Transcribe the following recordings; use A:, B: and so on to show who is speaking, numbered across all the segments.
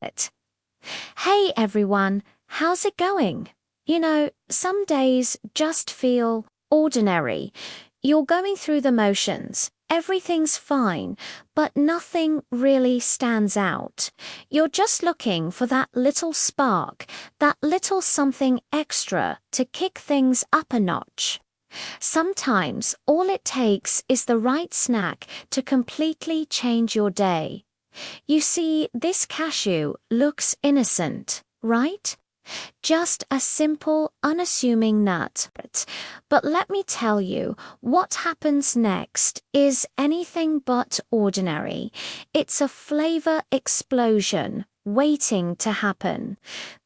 A: It. Hey everyone, how's it going? Some days just feel ordinary. You're going through the motions. Everything's fine, but nothing really stands out. You're just looking for that little spark, that little something extra to kick things up a notch. Sometimes all it takes is the right snack to completely change your day. You see, this cashew looks innocent, right? Just a simple, unassuming nut. But let me tell you, what happens next is anything but ordinary. It's a flavor explosion waiting to happen.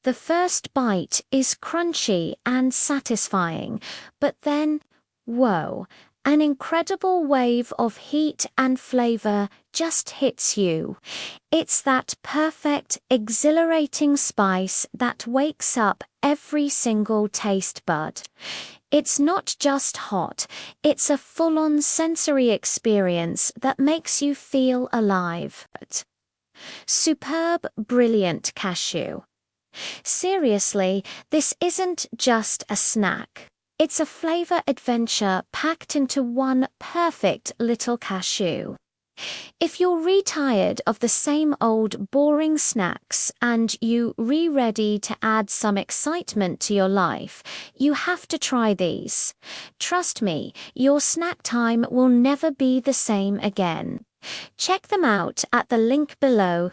A: The first bite is crunchy and satisfying, but then, whoa, an incredible wave of heat and flavor just hits you. It's that perfect, exhilarating spice that wakes up every single taste bud. It's not just hot, it's a full-on sensory experience that makes you feel alive. Superb, brilliant cashew. Seriously, this isn't just a snack. It's a flavor adventure packed into one perfect little cashew. If you're retired of the same old boring snacks and you ready to add some excitement to your life, you have to try these. Trust me, your snack time will never be the same again. Check them out at the link below.